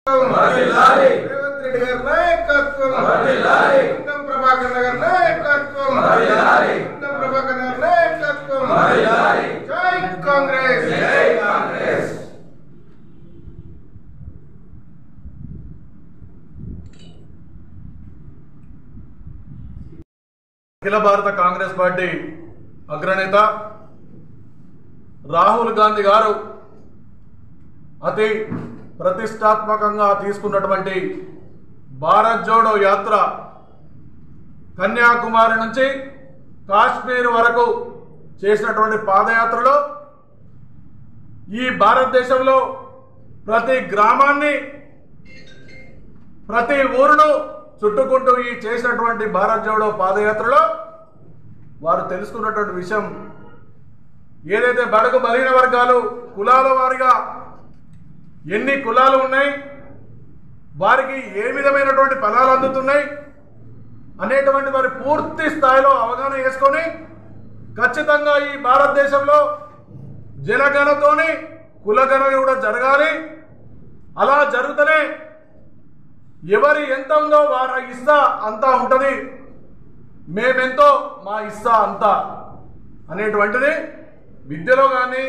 రేవంత్ రెడ్డి గారి నాయకత్వం, కుండం ప్రభాకర్ గారి నాయకత్వం, కుండం ప్రభాకర్ గారి నాయకత్వం. జై కాంగ్రెస్, జై కాంగ్రెస్. అఖిల భారత కాంగ్రెస్ పార్టీ అగ్రనేత రాహుల్ గాంధీ గారు అతి ప్రతిష్టాత్మకంగా తీసుకున్నటువంటి భారత్ జోడో యాత్ర కన్యాకుమారి నుంచి కాశ్మీర్ వరకు చేసినటువంటి పాదయాత్రలో ఈ భారతదేశంలో ప్రతి గ్రామాన్ని ప్రతి ఊరును చుట్టుకుంటూ ఈ చేసినటువంటి భారత్ జోడో పాదయాత్రలో వారు తెలుసుకున్నటువంటి విషయం ఏదైతే బడుగు బలహీన వర్గాలు కులాల వారిగా ఎన్ని కులాలు ఉన్నాయి, వారికి ఏ విధమైనటువంటి ఫలాలు అందుతున్నాయి అనేటువంటి వారి పూర్తి స్థాయిలో అవగాహన చేసుకొని ఖచ్చితంగా ఈ భారతదేశంలో జనగణతోని కులగణ కూడా జరగాలి. అలా జరుగుతూనే ఎవరి ఎంత ఉందో వారి ఇస్తా అంతా ఉంటుంది, మేమెంతో మా ఇస్తా అంతా అనేటువంటిది విద్యలో కానీ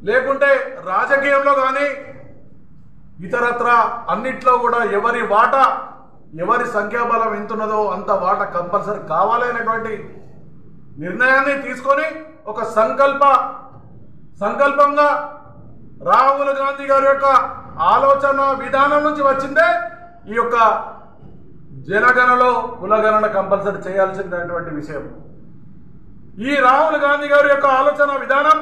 లేకుంటే రాజకీయంలో కానీ ఇతరత్ర అన్నిట్లో కూడా ఎవరి వాటా ఎవరి సంఖ్యాబలం ఎంతున్నదో అంత వాటా కంపల్సరీ కావాలి అనేటువంటి నిర్ణయాన్ని తీసుకొని ఒక సంకల్పంగా రాహుల్ గాంధీ గారి యొక్క ఆలోచన విధానం నుంచి వచ్చిందే ఈ యొక్క జనగణలో కులగణన కంపల్సరీ చేయాల్సినటువంటి విషయం. ఈ రాహుల్ గాంధీ గారి యొక్క ఆలోచన విధానం,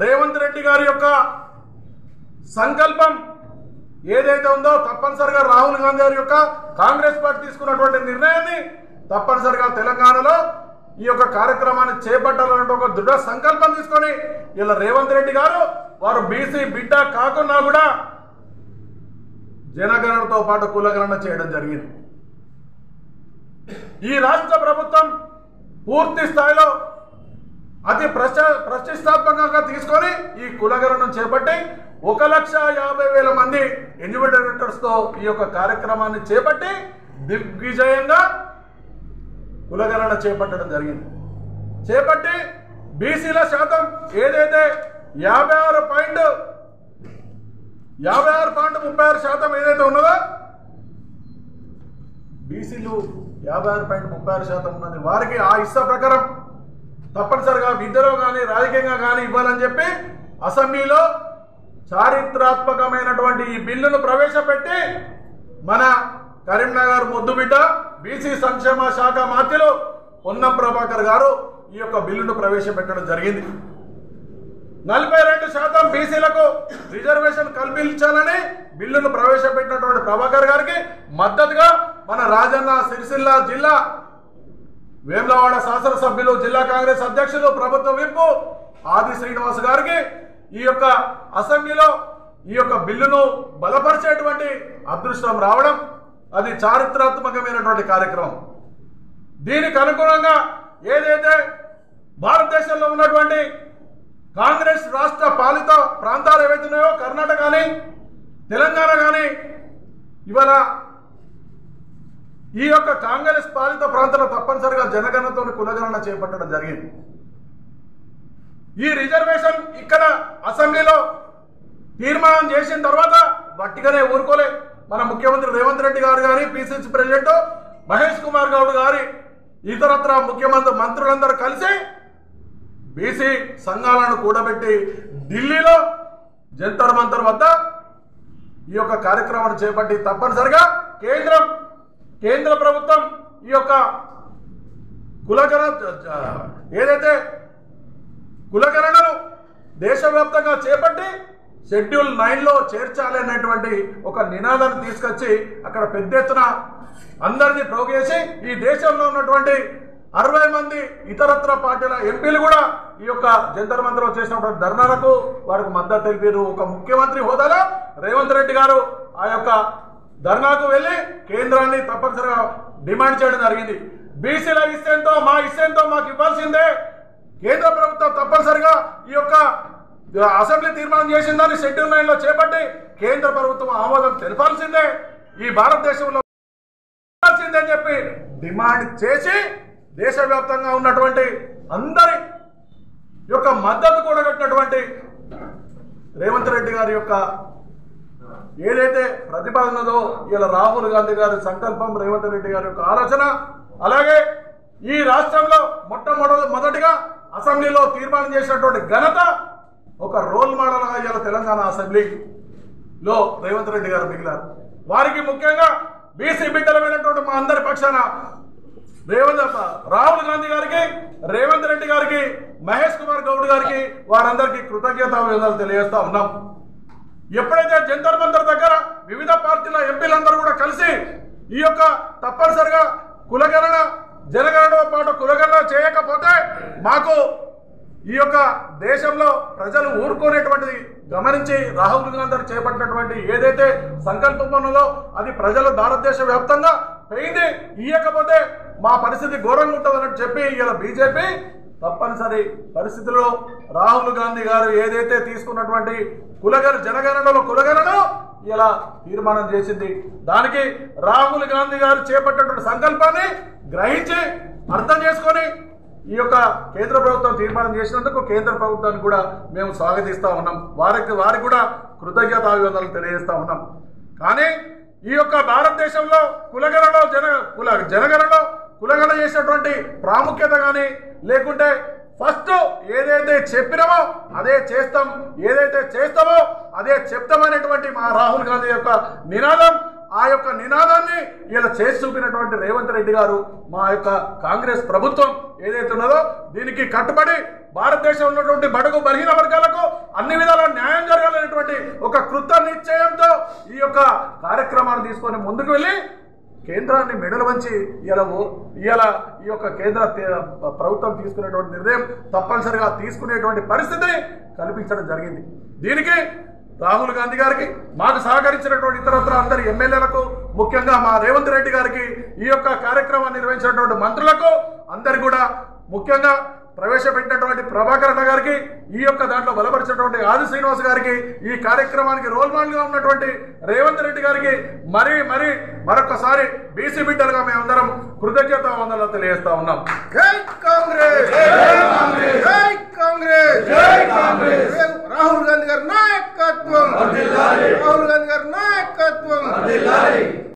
రేవంత్ రెడ్డి గారి యొక్క సంకల్పం ఏదైతే ఉందో తప్పనిసరిగా రాహుల్ గాంధీ గారి యొక్క కాంగ్రెస్ పార్టీ తీసుకున్నటువంటి నిర్ణయాన్ని తప్పనిసరిగా తెలంగాణలో ఈ యొక్క కార్యక్రమాన్ని చేపట్టాలనే ఒక దృఢ సంకల్పం తీసుకొని ఇలా రేవంత్ రెడ్డి గారు వారు బీసీ బిడ్డ కాకుండా కూడా జనగణనతో పాటు కులగణన చేయడం జరిగింది. ఈ రాష్ట్ర ప్రభుత్వం పూర్తి స్థాయిలో అతి ప్రతిష్టాత్మకంగా తీసుకొని ఈ కులగణన చేపట్టి 1,50,000 మంది ఎన్యూమరేటర్స్ తో ఈ యొక్క కార్యక్రమాన్ని చేపట్టి దిగ్విజయంగా కులగణన చేపట్టడం జరిగింది. చేపట్టి బీసీల శాతం ఏదైతే 56.36% ఏదైతే ఉన్నదో బీసీలు 56.36% ఉన్నది వారికి ఆ ఇష్ట ప్రకారం తప్పనిసరిగా విద్యలో కానీ రాజకీయంగా కానీ ఇవ్వాలని చెప్పి అసెంబ్లీలో చారిత్రాత్మకమైనటువంటి ఈ బిల్లును ప్రవేశపెట్టి మన కరీంనగర్ ముద్దుబిడ్డ బీసీ సంక్షేమ శాఖ మంత్రులు పొన్నం ప్రభాకర్ గారు ఈ యొక్క బిల్లును ప్రవేశపెట్టడం జరిగింది. 42% బీసీలకు రిజర్వేషన్ కల్పించాలని బిల్లును ప్రవేశపెట్టినటువంటి ప్రభాకర్ గారికి మద్దతుగా మన రాజన్న సిరిసిల్ల జిల్లా వేములవాడ శాసనసభ్యులు జిల్లా కాంగ్రెస్ అధ్యక్షులు ప్రభుత్వ విప్పు ఆది శ్రీనివాస్ గారికి ఈ యొక్క అసెంబ్లీలో ఈ యొక్క బిల్లును బలపరిచేటువంటి అదృష్టం రావడం అది చారిత్రాత్మకమైనటువంటి కార్యక్రమం. దీనికి అనుగుణంగా ఏదైతే భారతదేశంలో ఉన్నటువంటి కాంగ్రెస్ రాష్ట్ర పాలిత ప్రాంతాలు ఏవైతే ఉన్నాయో కర్ణాటక కానీ తెలంగాణ కానీ ఇవాళ ఈ యొక్క కాంగ్రెస్ పాలిత ప్రాంతాల్లో తప్పనిసరిగా జనగణనతో కులగణన చేపట్టడం జరిగింది. ఈ రిజర్వేషన్ ఇక్కడ అసెంబ్లీలో తీర్మానం చేసిన తర్వాత గట్టిగానే ఊరుకోలే మన ముఖ్యమంత్రి రేవంత్ రెడ్డి గారు కానీ పిసిసి ప్రెసిడెంట్ మహేష్ కుమార్ గౌడ్ గారి ఇతరత్ర ముఖ్యమంత్రి మంత్రులందరూ కలిసి బీసీ సంఘాలను కూడబెట్టి ఢిల్లీలో జంతర్ మంతర్ వద్ద ఈ యొక్క కార్యక్రమాన్ని చేపట్టి తప్పనిసరిగా కేంద్ర ప్రభుత్వం ఈ యొక్క ఏదైతే కులగణనను దేశవ్యాప్తంగా చేపట్టి షెడ్యూల్ 9లో చేర్చాలి అనేటువంటి ఒక నినాదాన్ని తీసుకొచ్చి అక్కడ పెద్ద ఎత్తున అందరినీ ప్రోగేసి ఈ దేశంలో ఉన్నటువంటి 60 మంది ఇతరత్ర పార్టీల ఎంపీలు కూడా ఈ యొక్క జంతర్ మంతర్లో చేసినటువంటి ధర్నాలకు వారికి మద్దతు తెలిపారు. ఒక ముఖ్యమంత్రి హోదాలో రేవంత్ రెడ్డి గారు ఆ యొక్క ధర్నాకు వెళ్లి కేంద్రాన్ని తప్పనిసరిగా డిమాండ్ చేయడం జరిగింది. బీసీల ఇస్తేంతో మా ఇస్తేంతో మాకు ఇవ్వాల్సిందే, కేంద్ర ప్రభుత్వం తప్పనిసరిగా ఈ యొక్క అసెంబ్లీ తీర్మానం చేసిందని షెడ్యూల్ 9లో చేపట్టి కేంద్ర ప్రభుత్వం ఆమోదం తెలపాల్సిందే, ఈ భారతదేశంలో అని చెప్పి డిమాండ్ చేసి దేశవ్యాప్తంగా ఉన్నటువంటి అందరి యొక్క మద్దతు కూడగట్టినటువంటి రేవంత్ రెడ్డి గారి యొక్క ఏదైతే ప్రతిపాదనదో ఇలా రాహుల్ గాంధీ గారి సంకల్పం, రేవంత్ రెడ్డి గారి యొక్క ఆలోచన, అలాగే ఈ రాష్ట్రంలో మొట్టమొదటిగా అసెంబ్లీలో తీర్మానం చేసినటువంటి ఘనత ఒక రోల్ మోడల్గా ఇలా తెలంగాణ అసెంబ్లీలో రేవంత్ రెడ్డి గారు మిగిలారు. వారికి ముఖ్యంగా బీసీ బిడ్డలమైనటువంటి మా అందరి పక్షాన రాహుల్ గాంధీ గారికి, రేవంత్ రెడ్డి గారికి, మహేష్ కుమార్ గౌడ్ గారికి వారందరికీ కృతజ్ఞతాభివందనాలు తెలియజేస్తా ఉన్నాం. ఎప్పుడైతే జంతర్ మంతర్ దగ్గర వివిధ పార్టీల ఎంపీలందరూ కూడా కలిసి ఈ యొక్క తప్పనిసరిగా కులగణన జనగణనతో పాటు కులగణన చేయకపోతే మాకు ఈ యొక్క దేశంలో ప్రజలు ఊరుకునేటువంటిది గమనించి రాహుల్ గాంధీ చేపట్టినటువంటి ఏదైతే సంకల్పం ఉన్నదో అది ప్రజలు భారతదేశ వ్యాప్తంగా పెయింది, ఇయ్యకపోతే మా పరిస్థితి ఘోరంగా ఉంటుందని చెప్పి ఇలా బీజేపీ తప్పనిసరి పరిస్థితుల్లో రాహుల్ గాంధీ గారు ఏదైతే తీసుకున్నటువంటి జనగణనలో కులగణను ఇలా తీర్మానం చేసింది. దానికి రాహుల్ గాంధీ గారు చేపట్టినటువంటి సంకల్పాన్ని గ్రహించి అర్థం చేసుకొని ఈ యొక్క కేంద్ర ప్రభుత్వం తీర్మానం చేసినందుకు కేంద్ర ప్రభుత్వాన్ని కూడా మేము స్వాగతిస్తా ఉన్నాం, వారికి కూడా కృతజ్ఞతాభివందనాలు తెలియజేస్తా ఉన్నాం. కానీ ఈ యొక్క భారతదేశంలో జనగణనలో కులగణన చేసినటువంటి ప్రాముఖ్యత కానీ లేకుంటే ఫస్ట్ ఏదైతే చెప్పినామో అదే చేస్తాం, ఏదైతే చేస్తామో అదే చెప్తామనేటువంటి మా రాహుల్ గాంధీ యొక్క నినాదం, ఆ యొక్క నినాదాన్ని ఇలా చేసి చూపినటువంటి రేవంత్ రెడ్డి గారు, మా యొక్క కాంగ్రెస్ ప్రభుత్వం ఏదైతే ఉన్నదో దీనికి కట్టుబడి భారతదేశంలో ఉన్నటువంటి బడుగు బలహీన వర్గాలకు అన్ని విధాల న్యాయం జరగాలనేటువంటి ఒక కృత నిశ్చయంతో ఈ యొక్క కార్యక్రమాన్ని తీసుకొని ముందుకు వెళ్ళి కేంద్రాన్ని మెడలు వంచి ఇలా ఈ యొక్క కేంద్ర ప్రభుత్వం తీసుకునేటువంటి నిర్ణయం తప్పనిసరిగా తీసుకునేటువంటి పరిస్థితిని కల్పించడం జరిగింది. దీనికి రాహుల్ గాంధీ గారికి, మాకు సహకరించినటువంటి ఇతరత్ర అందరి ఎమ్మెల్యేలకు, ముఖ్యంగా మా రేవంత్ రెడ్డి గారికి, ఈ యొక్క కార్యక్రమాన్ని నిర్వహించినటువంటి మంత్రులకు అందరి కూడా, ముఖ్యంగా ప్రవేశపెట్టినటువంటి ప్రభాకర్ అన్న గారికి, ఈ యొక్క దాంట్లో బలపరిచినటువంటి ఆది శ్రీనివాస్ గారికి, ఈ కార్యక్రమానికి రోల్ మోడల్ గా ఉన్నటువంటి రేవంత్ రెడ్డి గారికి మరొకసారి బీసీ బిడ్డలుగా మేమందరం కృతజ్ఞతావందనాలు తెలియజేస్తా ఉన్నాం. జై కాంగ్రెస్, జై కాంగ్రెస్, జై కాంగ్రెస్, జై కాంగ్రెస్. రాహుల్ గాంధీ గారి నాయకత్వం, రాహుల్ గాంధీ గారి నాయకత్వం.